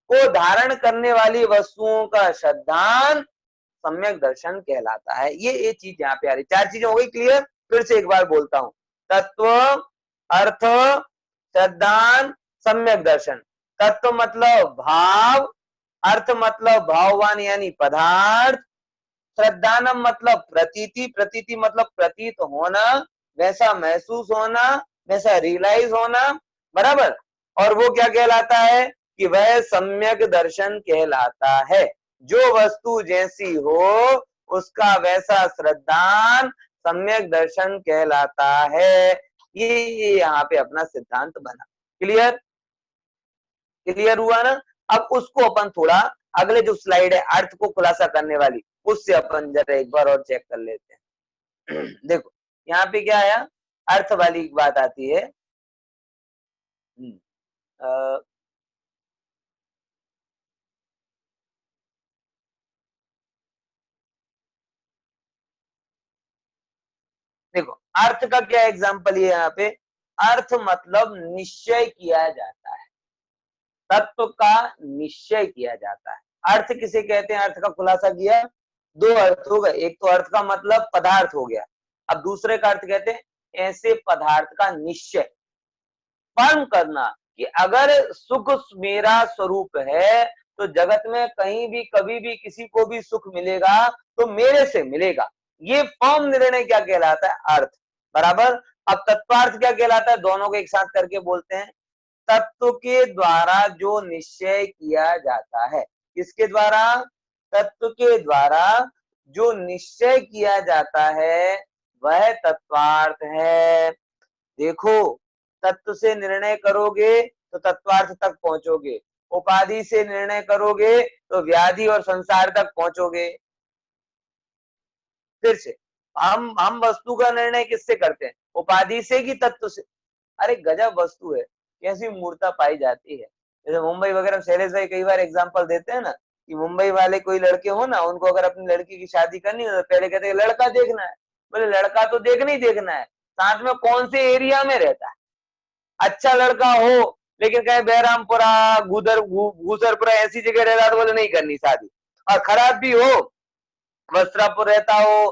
को धारण करने वाली वस्तुओं का श्रद्धान सम्यक दर्शन कहलाता है। ये चीज यहाँ पे आ रही, चार चीजें हो गई क्लियर। फिर से एक बार बोलता हूं, तत्व, अर्थ, श्रद्धान, सम्यक दर्शन। तत्व मतलब भाव, अर्थ मतलब भाववान यानी पदार्थ, श्रद्धानम मतलब प्रतीति, प्रतीति मतलब प्रतीत होना, वैसा महसूस होना, वैसा रियलाइज होना, बराबर। और वो क्या कहलाता है? कि वह सम्यक दर्शन कहलाता है। जो वस्तु जैसी हो उसका वैसा श्रद्धान सम्यक दर्शन कहलाता है। ये यहाँ पे अपना सिद्धांत बना। क्लियर? क्लियर हुआ ना? अब उसको अपन थोड़ा अगले जो स्लाइड है अर्थ को खुलासा करने वाली, उससे अपन जरा एक बार और चेक कर लेते हैं। देखो यहाँ पे क्या आया, अर्थ वाली बात आती है। अ, देखो अर्थ का क्या एग्जाम्पल है यहाँ पे? अर्थ मतलब निश्चय किया जाता है, तत्व का निश्चय किया जाता है। अर्थ किसे कहते हैं? अर्थ का खुलासा किया, दो अर्थ हो गए। एक तो अर्थ का मतलब पदार्थ हो गया, अब दूसरे का अर्थ कहते हैं ऐसे पदार्थ का निश्चय, फर्म करना कि अगर सुख मेरा स्वरूप है तो जगत में कहीं भी कभी भी किसी को भी सुख मिलेगा तो मेरे से मिलेगा। ये फर्म निर्णय क्या कहलाता है? अर्थ। बराबर। अब तत्वार्थ क्या कहलाता है? दोनों को एक साथ करके बोलते हैं, तत्व के द्वारा जो निश्चय किया जाता है। किसके द्वारा? तत्व के द्वारा जो निश्चय किया जाता है वह तत्वार्थ है। देखो तत्व से निर्णय करोगे तो तत्वार्थ तक पहुंचोगे, उपाधि से निर्णय करोगे तो व्याधि और संसार तक पहुंचोगे। फिर से, हम वस्तु का निर्णय किससे करते हैं? उपाधि से कि तत्व से? अरे गजब वस्तु है, कैसी मूर्ता पाई जाती है। जैसे मुंबई वगैरह शैलेश भाई कई बार एग्जांपल देते हैं ना, कि मुंबई वाले कोई लड़के हो ना, उनको अगर अपनी लड़की की शादी करनी हो तो पहले कहते हैं लड़का देखना है। बोले लड़का तो देखना ही देखना है, साथ में कौन से एरिया में रहता है। अच्छा लड़का हो लेकिन कहे बहरामपुरा, घूसरपुरा ऐसी जगह रह रहा तो बोले नहीं करनी शादी। और खराब भी हो, वस्त्रापुर रहता हो,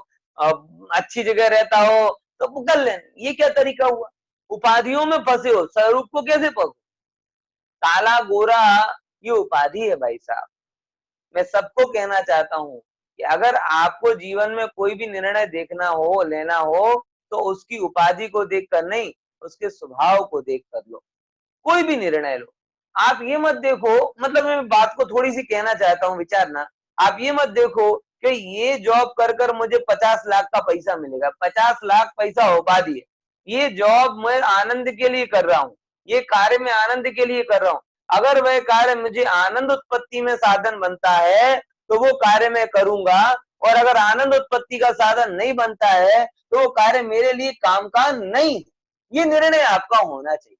अच्छी जगह रहता हो तो कर लेना। ये क्या तरीका हुआ? उपाधियों में फंसे हो, स्वरूप को कैसे पकड़ो? काला गोरा ये उपाधि है भाई साहब। मैं सबको कहना चाहता हूं कि अगर आपको जीवन में कोई भी निर्णय देखना हो, लेना हो, तो उसकी उपाधि को देखकर नहीं, उसके स्वभाव को देख कर लो। कोई भी निर्णय लो। आप ये मत देखो, मतलब मैं बात को थोड़ी सी कहना चाहता हूँ, विचारना। आप ये मत देखो कि ये जॉब कर कर मुझे 50 लाख का पैसा मिलेगा। 50 लाख पैसा उपाधि है। ये जॉब मैं आनंद के लिए कर रहा हूँ, ये कार्य मैं आनंद के लिए कर रहा हूँ। अगर वह कार्य मुझे आनंद उत्पत्ति में साधन बनता है तो वो कार्य मैं करूंगा, और अगर आनंद उत्पत्ति का साधन नहीं बनता है तो वो कार्य मेरे लिए काम का नहीं। ये निर्णय आपका होना चाहिए।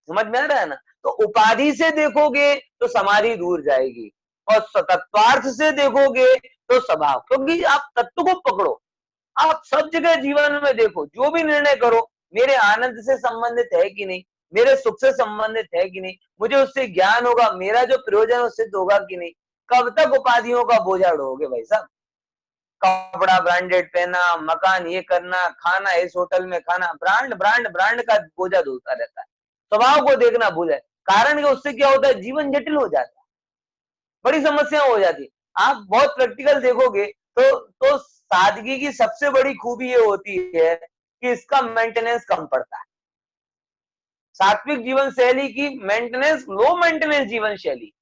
समझ में आ रहा है ना? तो उपाधि से देखोगे तो समाधि दूर जाएगी, और तत्वार्थ से देखोगे तो स्वभाव। क्योंकि आप तत्व को पकड़ो, आप सब जगह जीवन में देखो, जो भी निर्णय करो, मेरे आनंद से संबंधित है कि नहीं, मेरे सुख से संबंधित है कि नहीं, मुझे उससे ज्ञान होगा, मेरा जो प्रयोजन है सिद्ध होगा कि नहीं। कब तक उपाधियों का बोझा ढोगे भाई साहब? कपड़ा ब्रांडेड पहना, मकान ये करना, खाना इस होटल में खाना, ब्रांड ब्रांड ब्रांड का बोझा ढोता रहता है। स्वभाव को देखना भूल है। कारण कि उससे क्या होता है, जीवन जटिल हो जाता है, बड़ी समस्या हो जाती है। आप बहुत प्रैक्टिकल देखोगे तो सादगी की सबसे बड़ी खूबी ये होती है कि इसका मेंटेनेंस कम पड़ता है। सात्विक जीवन शैली की मेंटेनेंस, लो मेंटेनेंस जीवन शैली,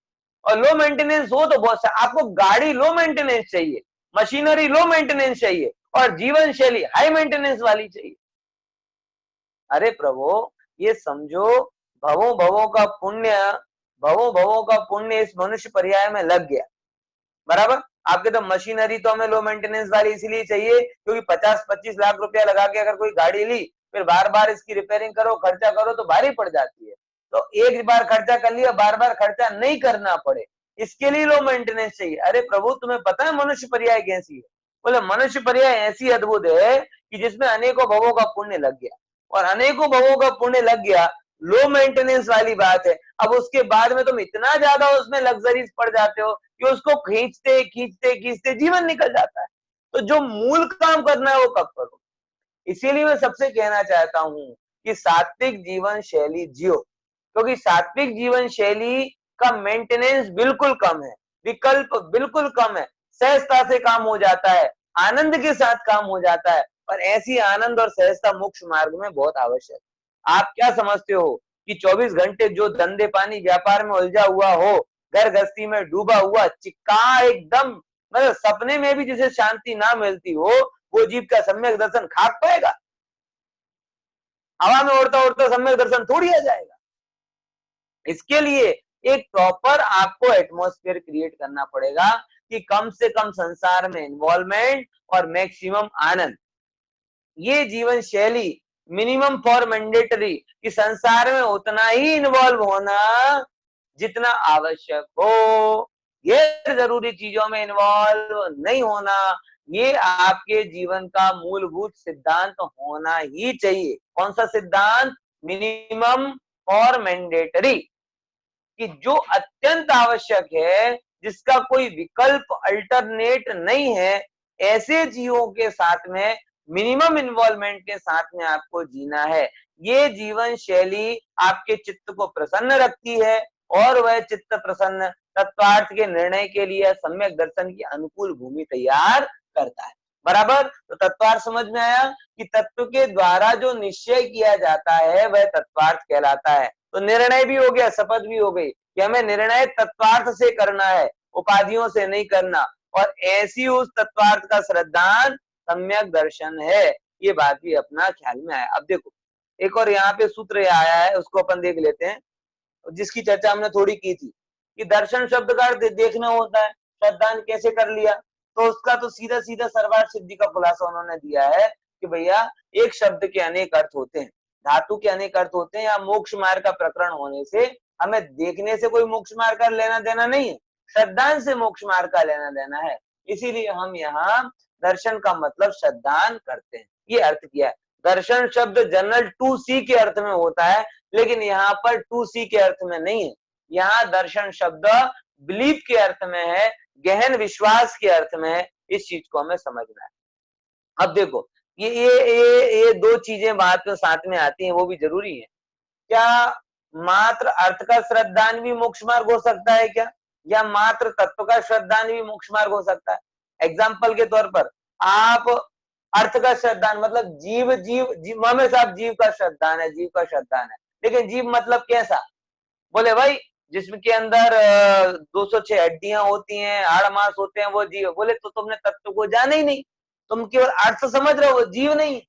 और लो मेंटेनेंस हो तो बहुत सा। आपको गाड़ी लो मेंटेनेंस चाहिए, मशीनरी लो मेंटेनेंस चाहिए, और जीवन शैली हाई मेंटेनेंस वाली चाहिए। अरे प्रभु, ये समझो, भवों भवों का पुण्य, भवों भवों का पुण्य इस मनुष्य पर्याय में लग गया। बराबर। आपके तो मशीनरी तो हमें लो मेंटेनेंस वाली इसीलिए चाहिए क्योंकि 50-25 लाख रुपया लगा के अगर कोई गाड़ी ली, फिर बार बार इसकी रिपेयरिंग करो, खर्चा करो तो भारी पड़ जाती है। तो एक बार खर्चा कर लिया, बार बार खर्चा नहीं करना पड़े, इसके लिए लो मेंटेनेंस चाहिए। अरे प्रभु, तुम्हें पता है मनुष्य पर्याय कैसी है? बोले मनुष्य पर्याय ऐसी अद्भुत है कि जिसमें अनेकों भवों का पुण्य लग गया, और अनेकों भवों का पुण्य लग गया, लो मेंटेनेंस वाली बात है। अब उसके बाद में तुम इतना ज्यादा उसमें लग्जरीज पड़ जाते हो कि उसको खींचते खींचते खींचते जीवन निकल जाता है। तो जो मूल काम करना है वो कब करो। इसीलिए मैं सबसे कहना चाहता हूं कि सात्विक जीवन शैली जियो, क्योंकि सात्विक जीवन शैली का मेंटेनेंस बिल्कुल कम है, विकल्प बिल्कुल कम है, सहजता से काम हो जाता है, आनंद के साथ काम हो जाता है। और ऐसी आनंद और सहजता मोक्ष मार्ग में बहुत आवश्यक है। आप क्या समझते हो कि 24 घंटे जो धंधे पानी व्यापार में उलझा हुआ हो, घर गृहस्थी में डूबा हुआ, चिक्का एकदम, मतलब सपने में भी जिसे शांति ना मिलती हो, वो जीव का सम्यक दर्शन खाक पाएगा? हवा में उड़ता उड़ता सम्यक दर्शन थोड़ी आ जाएगा। इसके लिए एक प्रॉपर आपको एटमॉस्फेयर क्रिएट करना पड़ेगा कि कम से कम संसार में इन्वॉल्वमेंट और मैक्सिमम आनंद। ये जीवन शैली मिनिमम फॉर मैंडेटरी, कि संसार में उतना ही इन्वॉल्व होना जितना आवश्यक हो, गैर जरूरी चीजों में इन्वॉल्व नहीं होना, ये आपके जीवन का मूलभूत सिद्धांत होना ही चाहिए। कौन सा सिद्धांत? मिनिमम और मैंडेटरी, कि जो अत्यंत आवश्यक है, जिसका कोई विकल्प अल्टरनेट नहीं है, ऐसे जीवों के साथ में मिनिमम इन्वॉल्वमेंट के साथ में आपको जीना है। ये जीवन शैली आपके चित्त को प्रसन्न रखती है, और वह चित्त प्रसन्न तत्वार्थ के निर्णय के लिए सम्यक दर्शन की अनुकूल भूमि तैयार करता है। बराबर। तो तत्वार्थ समझ में आया कि तत्व के द्वारा जो निश्चय किया जाता है वह तत्वार्थ कहलाता है। तो निर्णय भी हो गया, शपथ भी हो गई कि हमें निर्णय तत्वार्थ से करना है, उपाधियों से नहीं करना, और ऐसी उस तत्वार्थ का श्रद्धान सम्यक दर्शन है। ये बात भी अपना ख्याल में आया। अब देखो, एक और यहाँ पे सूत्र आया है, उसको अपन देख लेते हैं, जिसकी चर्चा हमने थोड़ी की थी कि दर्शन शब्द का अर्थ देखना होता है, श्रद्धान कैसे कर लिया? तो उसका तो सीधा सीधा सर्वार्थ सिद्धि का खुलासा उन्होंने दिया है कि भैया एक शब्द के अनेक अर्थ होते हैं, धातु के अनेक अर्थ होते हैं, या मोक्ष मार्ग का प्रकरण होने से हमें देखने से कोई मोक्ष मार्ग का लेना देना नहीं है, श्रद्धान से मोक्ष मार्ग का लेना देना है। इसीलिए हम यहाँ दर्शन का मतलब श्रद्धान करते हैं, ये अर्थ किया है। दर्शन शब्द जनरल टू सी के अर्थ में होता है, लेकिन यहाँ पर टू सी के अर्थ में नहीं है। यहाँ दर्शन शब्द बिलीफ के अर्थ में है, गहन विश्वास के अर्थ में है। इस चीज को हमें समझना है। अब देखो, ये दो चीजें बात में साथ में आती हैं, वो भी जरूरी है। क्या मात्र अर्थ का श्रद्धान भी मोक्ष मार्ग हो सकता है क्या, या मात्र तत्व का श्रद्धान भी मोक्ष मार्ग हो सकता है? एग्जाम्पल के तौर पर आप अर्थ का श्रद्धान मतलब जीव जीव जीव हमेशा आप जीव का श्रद्धान है, जीव का श्रद्धान है, लेकिन जीव मतलब कैसा? बोले भाई जिसके अंदर 206 हड्डियां होती हैं, हाड़ मांस होते हैं, वो जीव। बोले तो तुमने तत्व को जाना ही नहीं, तुम केवल अर्थ समझ रहे हो, जीव नहीं।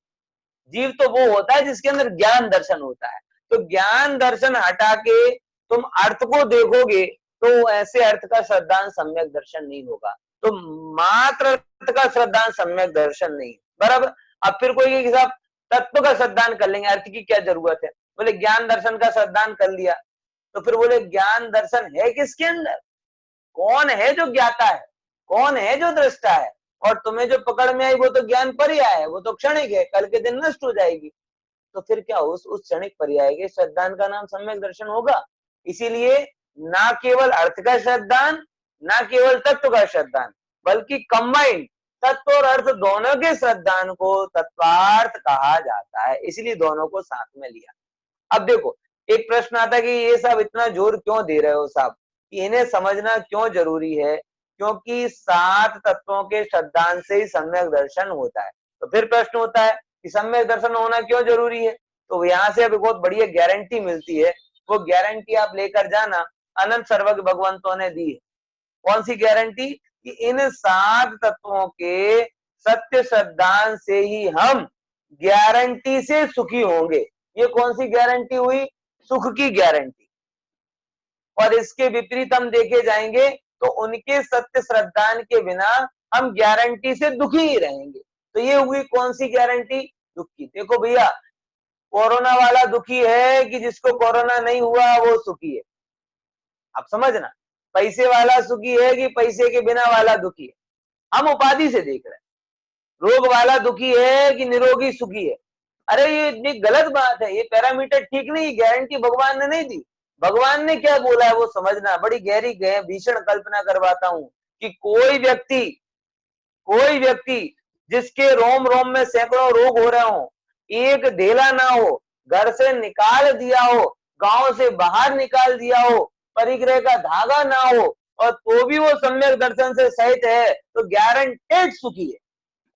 जीव तो वो होता है जिसके अंदर ज्ञान दर्शन होता है। तो ज्ञान दर्शन हटा के तुम अर्थ को देखोगे तो ऐसे अर्थ का श्रद्धान सम्यक दर्शन नहीं होगा। तो मात्र अर्थ का श्रद्धान सम्यक दर्शन नहीं, बराबर। अब फिर कोई साहब तत्व का श्रद्धान कर लेंगे, अर्थ की क्या जरूरत है? बोले ज्ञान दर्शन का श्रद्धान कर लिया, तो फिर बोले ज्ञान दर्शन है किसके अंदर? कौन है जो ज्ञाता है, कौन है जो दृष्टा है? और तुम्हें जो पकड़ में आई वो तो ज्ञान पर्याय है, वो तो क्षणिक है, कल के दिन नष्ट हो जाएगी। तो फिर क्या उस क्षणिक पर्याय के श्रद्धान का नाम सम्यक दर्शन होगा? इसीलिए ना केवल अर्थ का श्रद्धान, ना केवल तत्व का श्रद्धान, बल्कि कंबाइंड तत्व और अर्थ दोनों के श्रद्धान को तत्वार्थ कहा जाता है, इसलिए दोनों को साथ में लिया। अब देखो एक प्रश्न आता है कि ये सब इतना जोर क्यों दे रहे हो साहब, इन्हें समझना क्यों जरूरी है? क्योंकि 7 तत्वों के श्रद्धान से ही सम्यक दर्शन होता है। तो फिर प्रश्न होता है कि सम्यक दर्शन होना क्यों जरूरी है? तो यहाँ से अभी बहुत बढ़िया गारंटी मिलती है, वो गारंटी आप लेकर जाना, अनंत सर्वज्ञ भगवंतों ने दी है। कौन सी गारंटी? कि इन 7 तत्वों के सत्य श्रद्धान से ही हम गारंटी से सुखी होंगे। ये कौन सी गारंटी हुई? सुख की गारंटी। और इसके विपरीत हम देखे जाएंगे तो उनके सत्य श्रद्धान के बिना हम गारंटी से दुखी ही रहेंगे। तो ये हुई कौन सी गारंटी? दुख की। देखो भैया कोरोना वाला दुखी है कि जिसको कोरोना नहीं हुआ वो सुखी है, आप समझना। पैसे वाला सुखी है कि पैसे के बिना वाला दुखी है, हम उपाधि से देख रहे हैं। रोग वाला दुखी है कि निरोगी सुखी है। अरे ये गलत बात है, ये पैरामीटर ठीक नहीं, गारंटी भगवान ने नहीं दी। भगवान ने क्या बोला है वो समझना। बड़ी गहरी भीषण कल्पना करवाता हूं कि कोई व्यक्ति जिसके रोम रोम में सैकड़ों रोग हो रहे हो, एक ढेला ना हो, घर से निकाल दिया हो, गांव से बाहर निकाल दिया हो, परिग्रह का धागा ना हो, और तो भी वो सम्यक दर्शन से सहित है, तो गारंटेड सुखी है।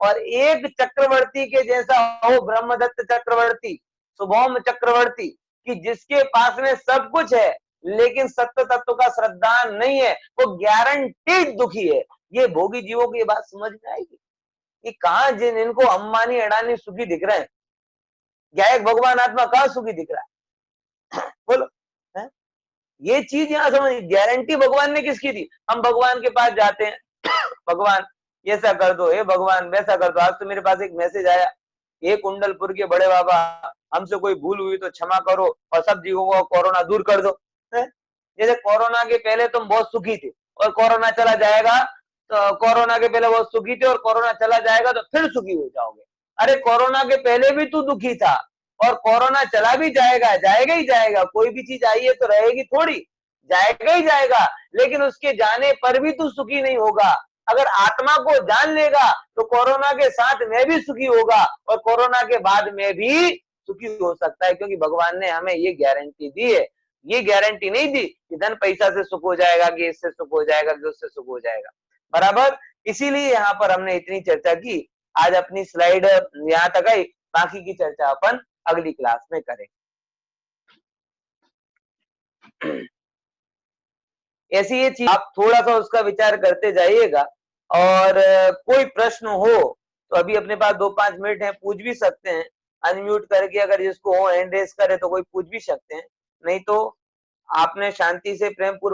और एक चक्रवर्ती के जैसा हो, ब्रह्मदत्त चक्रवर्ती, शुभम चक्रवर्ती, कि जिसके पास में सब कुछ है लेकिन सत्य तत्व का श्रद्धान नहीं है, वो गारंटीड दुखी है। ये भोगी जीवों की बात समझ में आएगी कि कहां जिन इनको अंबानी अडानी सुखी दिख रहे हैं, गायक भगवान आत्मा कहां सुखी दिख रहा है? बोलो है? ये चीज यहां समझ, गारंटी भगवान ने किसकी दी? हम भगवान के पास जाते हैं, भगवान ऐसा कर दो, हे भगवान वैसा कर दो। आज तो मेरे पास एक मैसेज आया, हे कुंडलपुर के बड़े बाबा, हमसे कोई भूल हुई तो क्षमा करो और सब जीवों को कोरोना दूर कर दो। जैसे कोरोना के पहले तुम बहुत सुखी थे और कोरोना चला जाएगा, तो कोरोना के पहले बहुत सुखी थे और कोरोना चला जाएगा तो फिर सुखी हो जाओगे। अरे कोरोना के पहले भी तू दुखी था और कोरोना चला भी जाएगा, जाएगा ही जाएगा। कोई भी चीज आई है तो रहेगी थोड़ी, जाएगा ही जाएगा, लेकिन उसके जाने पर भी तू सुखी नहीं होगा। अगर आत्मा को जान लेगा तो कोरोना के साथ में भी सुखी होगा और कोरोना के बाद में भी सुखी हो सकता है, क्योंकि भगवान ने हमें ये गारंटी दी है। ये गारंटी नहीं दी कि धन पैसा से सुख हो जाएगा, कि इससे सुख हो जाएगा, कि उससे सुख हो जाएगा, बराबर। इसीलिए यहाँ पर हमने इतनी चर्चा की। आज अपनी स्लाइड यहाँ तक आई, बाकी की चर्चा अपन अगली क्लास में करें। ऐसी ये चीज आप थोड़ा सा उसका विचार करते जाइएगा। और कोई प्रश्न हो तो अभी अपने पास 2-5 मिनट है, पूछ भी सकते हैं अनम्यूट करके। अगर जिसको हो हैंड रेस करे तो कोई पूछ भी सकते हैं, नहीं तो आपने शांति से प्रेम पूर्वक